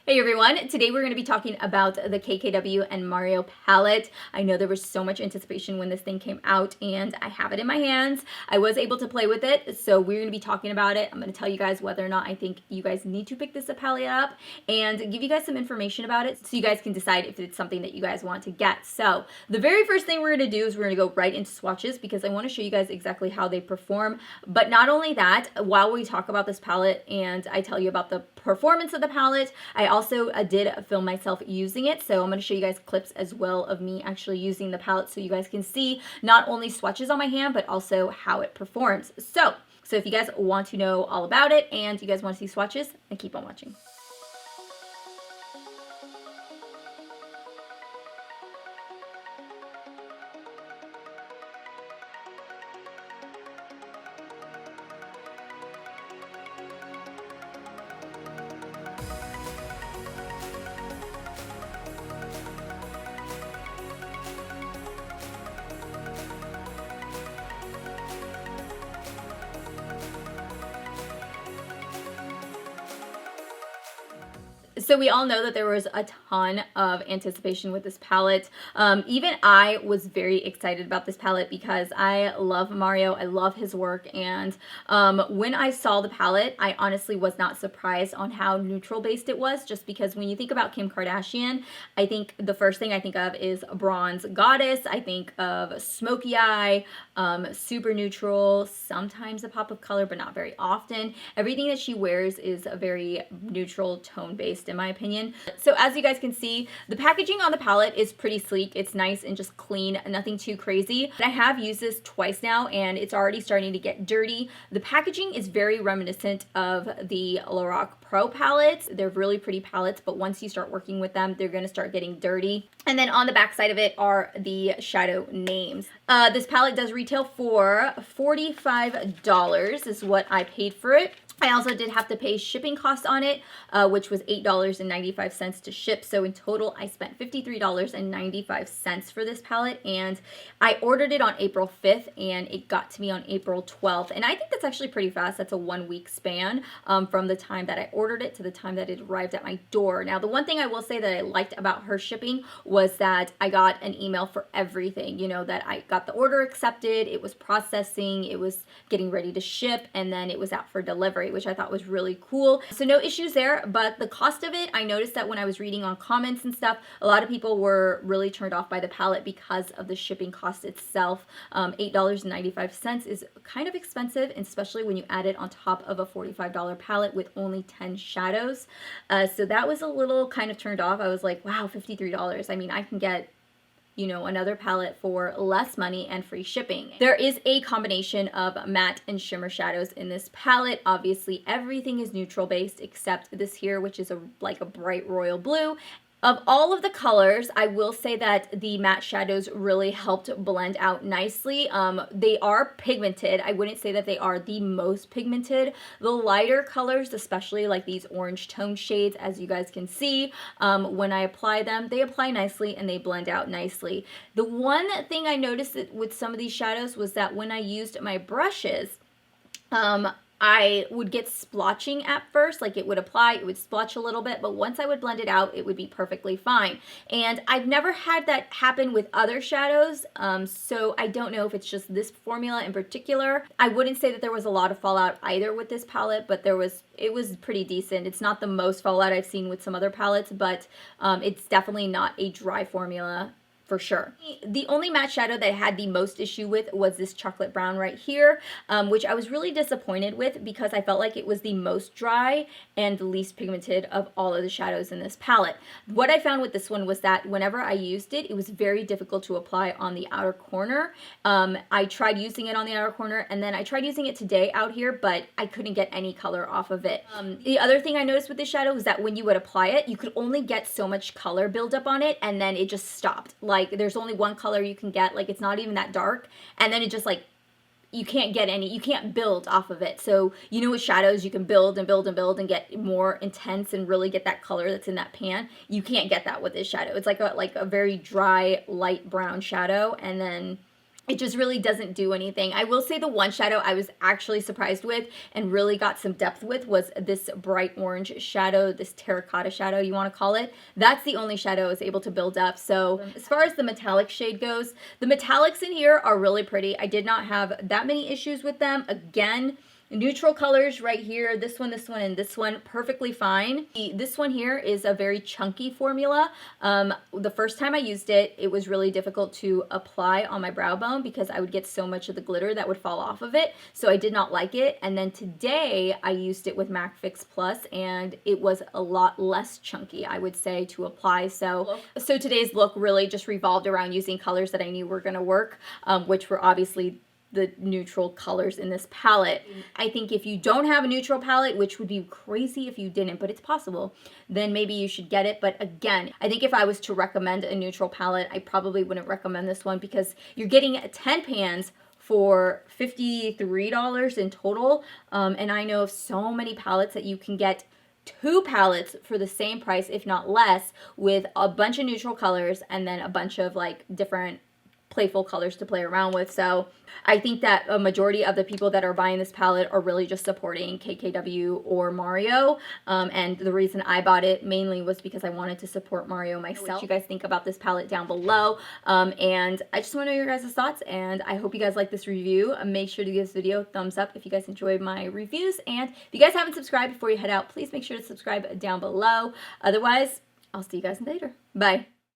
Hey everyone, today we're going to be talking about the KKW and Mario palette. I know there was so much anticipation when this thing came out and I have it in my hands. I was able to play with it, so we're going to be talking about it. I'm going to tell you guys whether or not I think you guys need to pick this palette up and give you guys some information about it so you guys can decide if it's something that you guys want to get. So the very first thing we're going to do is we're going to go right into swatches because I want to show you guys exactly how they perform. But not only that, while we talk about this palette and I tell you about the performance of the palette, I also did film myself using it, so I'm going to show you guys clips as well of me actually using the palette so you guys can see not only swatches on my hand but also how it performs. So if you guys want to know all about it and you guys want to see swatches, then keep on watching. So we all know that there was a ton of anticipation with this palette. Even I was very excited about this palette because I love Mario, I love his work, and when I saw the palette, I honestly was not surprised on how neutral based it was, just because when you think about Kim Kardashian, I think the first thing I think of is Bronze Goddess, I think of Smoky Eye, super neutral, sometimes a pop of color, but not very often. Everything that she wears is a very neutral tone based in my opinion. So as you guys can see, the packaging on the palette is pretty sleek. It's nice and just clean, nothing too crazy. I have used this twice now and it's already starting to get dirty. The packaging is very reminiscent of the Lorac Pro palettes. They're really pretty palettes, but once you start working with them, they're going to start getting dirty. And then on the back side of it are the shadow names. This palette does retail for $45 is what I paid for it. I also did have to pay shipping costs on it, which was $8.95 to ship. So in total, I spent $53.95 for this palette, and I ordered it on April 5th, and it got to me on April 12th. And I think that's actually pretty fast. That's a 1-week span from the time that I ordered it to the time that it arrived at my door. Now, the one thing I will say that I liked about her shipping was that I got an email for everything. You know, that I got the order accepted, it was processing, it was getting ready to ship, and then it was out for delivery, which I thought was really cool. So no issues there, but the cost of it, I noticed that when I was reading on comments and stuff, a lot of people were really turned off by the palette because of the shipping cost itself. $8.95 is kind of expensive, especially when you add it on top of a $45 palette with only 10 shadows. So that was a little kind of turned off. I was like, wow, $53. I mean, I can get, you know, another palette for less money and free shipping. There is a combination of matte and shimmer shadows in this palette. Obviously, everything is neutral based except this here, which is like a bright royal blue. Of all of the colors, I will say that the matte shadows really helped blend out nicely. They are pigmented. I wouldn't say that they are the most pigmented. The lighter colors, especially like these orange tone shades, as you guys can see, when I apply them, they apply nicely and they blend out nicely. The one thing I noticed with some of these shadows was that when I used my brushes, I would get splotching at first, like it would apply, it would splotch a little bit, but once I would blend it out, it would be perfectly fine. And I've never had that happen with other shadows, so I don't know if it's just this formula in particular. I wouldn't say that there was a lot of fallout either with this palette, but it was pretty decent. It's not the most fallout I've seen with some other palettes, but it's definitely not a dry formula for sure. The only matte shadow that I had the most issue with was this chocolate brown right here, which I was really disappointed with because I felt like it was the most dry and the least pigmented of all of the shadows in this palette. What I found with this one was that whenever I used it, it was very difficult to apply on the outer corner. I tried using it on the outer corner and then I tried using it today out here, but I couldn't get any color off of it. The other thing I noticed with this shadow was that when you would apply it, you could only get so much color buildup on it and then it just stopped. Like there's only one color you can get, like it's not even that dark, and then it just like you can't get any, you can't build off of it. So you know with shadows you can build and build and build and get more intense and really get that color that's in that pan. You can't get that with this shadow. It's like a very dry light brown shadow, and then it just really doesn't do anything. I will say the one shadow I was actually surprised with and really got some depth with was this bright orange shadow, this terracotta shadow you want to call it. That's the only shadow I was able to build up. So as far as the metallic shade goes, the metallics in here are really pretty. I did not have that many issues with them. Again, neutral colors right here, this one, and this one, perfectly fine. This one here is a very chunky formula. The first time I used it, it was really difficult to apply on my brow bone because I would get so much of the glitter that would fall off of it. So I did not like it. And then today I used it with MAC Fix Plus and it was a lot less chunky, I would say, to apply. So today's look really just revolved around using colors that I knew were gonna work, which were obviously the neutral colors in this palette. I think if you don't have a neutral palette, which would be crazy if you didn't, but it's possible, then maybe you should get it. But again, I think if I was to recommend a neutral palette, I probably wouldn't recommend this one because you're getting 10 pans for $53 in total. And I know of so many palettes that you can get 2 palettes for the same price, if not less, with a bunch of neutral colors and then a bunch of like different playful colors to play around with. So I think that a majority of the people that are buying this palette are really just supporting KKW or Mario. And the reason I bought it mainly was because I wanted to support Mario myself. What you guys think about this palette down below. And I just want to know your guys' thoughts, and I hope you guys like this review. Make sure to give this video a thumbs up if you guys enjoyed my reviews. And if you guys haven't subscribed before you head out, please make sure to subscribe down below. Otherwise, I'll see you guys later. Bye.